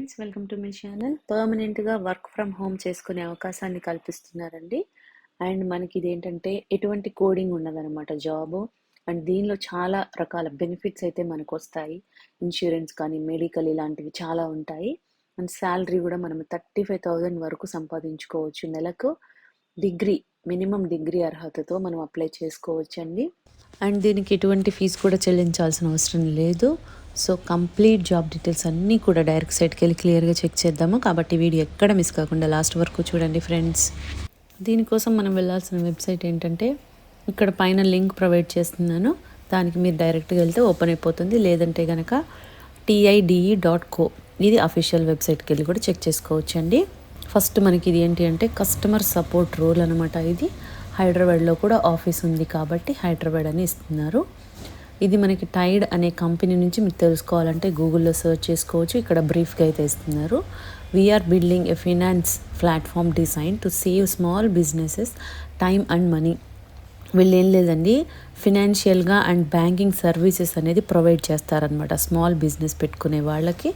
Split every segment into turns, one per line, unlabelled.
Friends, welcome to my channel. పర్మనెంట్గా work from home చేసుకునే అవకాశాన్ని కల్పిస్తున్నారండి. అండ్ మనకి ఇదేంటంటే ఎటువంటి కోడింగ్ ఉండదన్నమాట జాబ్. అండ్ దీనిలో చాలా రకాల బెనిఫిట్స్ అయితే మనకు వస్తాయి. ఇన్సూరెన్స్ కానీ మెడికల్ ఇలాంటివి చాలా ఉంటాయి. అండ్ శాలరీ కూడా మనం 35,000 వరకు సంపాదించుకోవచ్చు నెలకు. డిగ్రీ మినిమం డిగ్రీ అర్హతతో మనం అప్లై చేసుకోవచ్చండి. అండ్ దీనికి ఎటువంటి ఫీజు కూడా చెల్లించాల్సిన అవసరం లేదు. సో కంప్లీట్ జాబ్ డీటెయిల్స్ అన్నీ కూడా డైరెక్ట్ సైట్కి వెళ్ళి క్లియర్గా చెక్ చేద్దాము. కాబట్టి వీడియో ఎక్కడ మిస్ కాకుండా లాస్ట్ వరకు చూడండి ఫ్రెండ్స్. దీనికోసం మనం వెళ్ళాల్సిన వెబ్సైట్ ఏంటంటే ఇక్కడ పైన లింక్ ప్రొవైడ్ చేస్తున్నాను. దానికి మీరు డైరెక్ట్గా వెళ్తే ఓపెన్ అయిపోతుంది. లేదంటే కనుక TIDE.co ఇది అఫీషియల్ వెబ్సైట్కి వెళ్ళి కూడా చెక్ చేసుకోవచ్చండి. ఫస్ట్ మనకి ఇది ఏంటి అంటే కస్టమర్ సపోర్ట్ రోల్ అనమాట. ఇది హైదరాబాద్లో కూడా ఆఫీస్ ఉంది కాబట్టి హైదరాబాద్ అని ఇస్తున్నారు. ఇది మనకి టైడ్ అనే కంపెనీ నుంచి మీరు తెలుసుకోవాలంటే గూగుల్లో సెర్చ్ చేసుకోవచ్చు. ఇక్కడ బ్రీఫ్గా అయితే ఇస్తున్నారు. We're building a finance platform designed to save small businesses time and money. వీళ్ళు ఏం లేదండి, ఫినాన్షియల్గా అండ్ బ్యాంకింగ్ సర్వీసెస్ అనేది ప్రొవైడ్ చేస్తారనమాట. స్మాల్ బిజినెస్ పెట్టుకునే వాళ్ళకి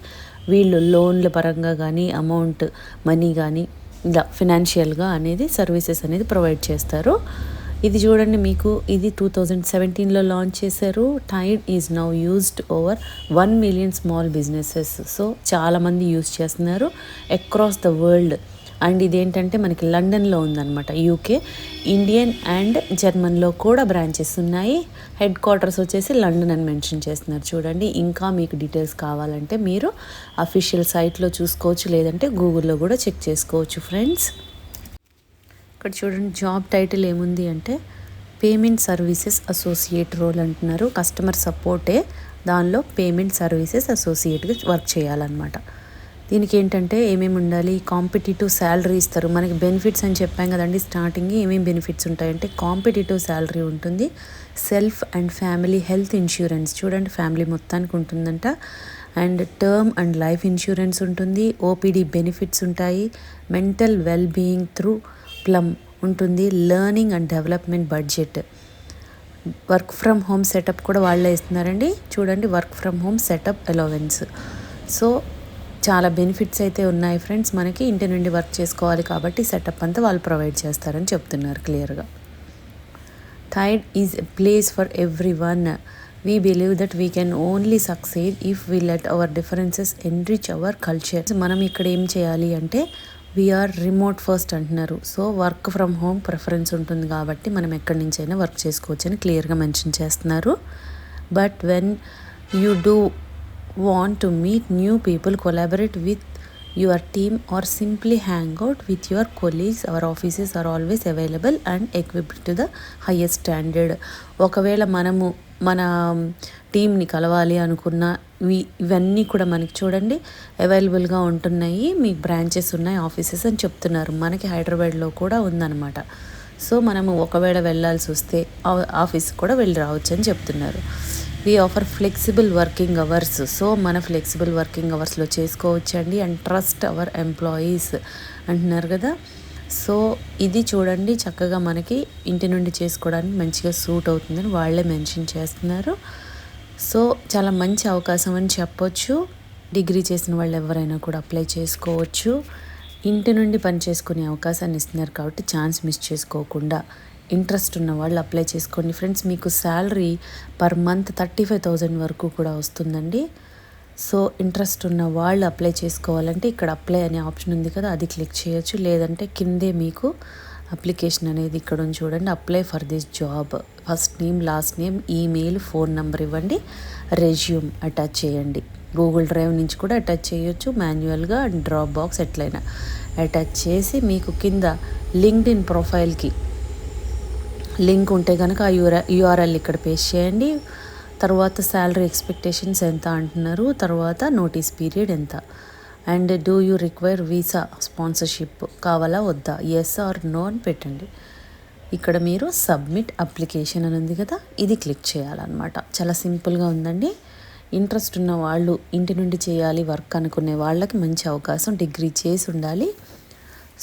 వీళ్ళు లోన్ల పరంగా కానీ అమౌంట్ మనీ కానీ ఇలా ఫినాన్షియల్గా అనేది సర్వీసెస్ అనేది ప్రొవైడ్ చేస్తారు. ఇది చూడండి, మీకు ఇది 2017లో లాంచ్ చేశారు. Tide is now used over 1 million small businesses. So చాలామంది యూజ్ చేస్తున్నారు అక్రాస్ ద వరల్డ్. అండ్ ఇదేంటంటే మనకి లండన్లో ఉందన్నమాట. UK, ఇండియన్ అండ్ జర్మన్లో కూడా బ్రాంచెస్ ఉన్నాయి. హెడ్ క్వార్టర్స్ వచ్చేసి లండన్ అని మెన్షన్ చేస్తున్నారు. చూడండి, ఇంకా మీకు డీటెయిల్స్ కావాలంటే మీరు అఫీషియల్ సైట్లో చూసుకోవచ్చు, లేదంటే గూగుల్లో కూడా చెక్ చేసుకోవచ్చు ఫ్రెండ్స్. ఇక్కడ చూడండి, జాబ్ టైటిల్ ఏముంది అంటే పేమెంట్ సర్వీసెస్ అసోసియేట్ రోల్ అంటున్నారు. కస్టమర్ సపోర్టే దానిలో పేమెంట్ సర్వీసెస్ అసోసియేట్గా వర్క్ చేయాలన్నమాట. దీనికి ఏంటంటే ఏమేమి ఉండాలి, కాంపిటేటివ్ శాలరీ ఇస్తారు. మనకి బెనిఫిట్స్ అని చెప్పాం కదండి స్టార్టింగ్. ఏమేమి బెనిఫిట్స్ ఉంటాయంటే కాంపిటేటివ్ శాలరీ ఉంటుంది, self and family health insurance, చూడండి ఫ్యామిలీ మొత్తానికి ఉంటుందంట. And term and life insurance ఉంటుంది. OPD బెనిఫిట్స్ ఉంటాయి. Mental well being through Plum ఉంటుంది. Learning and development budget. Work from home setup కూడా వాళ్ళే ఇస్తున్నారండి. చూడండి, work from home setup allowance. So చాలా బెనిఫిట్స్ అయితే ఉన్నాయి ఫ్రెండ్స్. మనకి ఇంటి నుండి వర్క్ చేసుకోవాలి కాబట్టి సెటప్ అంతా వాళ్ళు ప్రొవైడ్ చేస్తారని చెప్తున్నారు క్లియర్గా. Tide is a place for everyone. We believe that we can only succeed if we let our differences enrich our culture. మనం ఇక్కడ ఏం చేయాలి అంటే వీఆర్ రిమోట్ ఫస్ట్ అంటున్నారు. So work from home preference ఉంటుంది కాబట్టి మనం ఎక్కడి నుంచైనా వర్క్ చేసుకోవచ్చు అని క్లియర్గా మెన్షన్ చేస్తున్నారు. But when you do want to meet new people, collaborate with your team or simply hang out with your colleagues, our offices are always available and equipped to the highest standard. ఒకవేళ మనము మన టీంని కలవాలి అనుకున్న ఇవన్నీ కూడా మనకి చూడండి అవైలబుల్గా ఉంటున్నాయి. మీకు బ్రాంచెస్ ఉన్నాయి, ఆఫీసెస్ అని చెప్తున్నారు. మనకి హైదరాబాద్లో కూడా ఉందన్నమాట. సో మనము ఒకవేళ వెళ్ళాల్సి వస్తే ఆఫీస్ కూడా వెళ్ళి రావచ్చు అని చెప్తున్నారు. We offer flexible working hours. So మన ఫ్లెక్సిబుల్ వర్కింగ్ అవర్స్లో చేసుకోవచ్చండి. అండ్ ట్రస్ట్ అవర్ ఎంప్లాయీస్ అంటున్నారు కదా. సో ఇది చూడండి, చక్కగా మనకి ఇంటి నుండి చేసుకోవడానికి మంచిగా సూట్ అవుతుందని వాళ్ళే మెన్షన్ చేస్తున్నారు. సో చాలా మంచి అవకాశం అని చెప్పొచ్చు. డిగ్రీ చేసిన వాళ్ళు ఎవరైనా కూడా అప్లై చేసుకోవచ్చు. ఇంటి నుండి పని చేసుకునే అవకాశాన్ని ఇస్తున్నారు కాబట్టి ఛాన్స్ మిస్ చేసుకోకుండా ఇంట్రెస్ట్ ఉన్న వాళ్ళు అప్లై చేసుకోండి ఫ్రెండ్స్. మీకు శాలరీ పర్ మంత్ 35,000 వరకు కూడా వస్తుందండి. సో ఇంట్రెస్ట్ ఉన్న వాళ్ళు అప్లై చేసుకోవాలంటే ఇక్కడ అప్లై అనే ఆప్షన్ ఉంది కదా, అది క్లిక్ చేయొచ్చు. లేదంటే కిందే మీకు అప్లికేషన్ అనేది ఇక్కడ ఉంది చూడండి, apply for this job. First name, last name, email, phone number ఇవ్వండి, రెజ్యూమ్ అటాచ్ చేయండి. గూగుల్ డ్రైవ్ నుంచి కూడా అటాచ్ చేయొచ్చు, మాన్యువల్గా డ్రాప్ బాక్స్ ఎట్లయినా అటాచ్ చేసి మీకు కింద లింక్డ్ఇన్ ప్రొఫైల్కి లింక్ ఉంటే కనుక ఆ URL ఇక్కడ పేస్ట్ చేయండి. తర్వాత శాలరీ ఎక్స్పెక్టేషన్స్ ఎంత అంటున్నారు, తర్వాత నోటీస్ పీరియడ్ ఎంత, and do you require visa sponsorship కావాలా వద్దా, ఎస్ ఆర్ నో అని పెట్టండి. ఇక్కడ మీరు సబ్మిట్ అప్లికేషన్ అని ఉంది కదా, ఇది క్లిక్ చేయాలన్నమాట. చాలా సింపుల్గా ఉందండి. ఇంట్రెస్ట్ ఉన్న వాళ్ళు, ఇంటి నుండి చేయాలి వర్క్ అనుకునే వాళ్ళకి మంచి అవకాశం. డిగ్రీ చేసి ఉండాలి.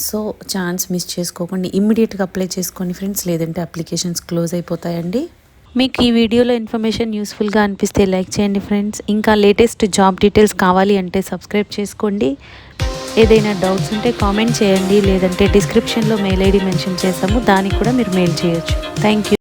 సో ఛాన్స్ మిస్ చేసుకోకండి, ఇమ్మీడియట్గా అప్లై చేసుకోండి ఫ్రెండ్స్. లేదంటే అప్లికేషన్స్ క్లోజ్ అయిపోతాయండి. మీకు ఈ వీడియోలో ఇన్ఫర్మేషన్ యూస్ఫుల్గా అనిపిస్తే లైక్ చేయండి ఫ్రెండ్స్. ఇంకా లేటెస్ట్ జాబ్ డీటెయిల్స్ కావాలి అంటే సబ్స్క్రైబ్ చేసుకోండి. ఏదైనా డౌట్స్ ఉంటే కామెంట్ చేయండి, లేదంటే డిస్క్రిప్షన్లో మెయిల్ ఐడి మెన్షన్ చేసాము, దానికి కూడా మీరు మెయిల్ చేయొచ్చు. Thank you.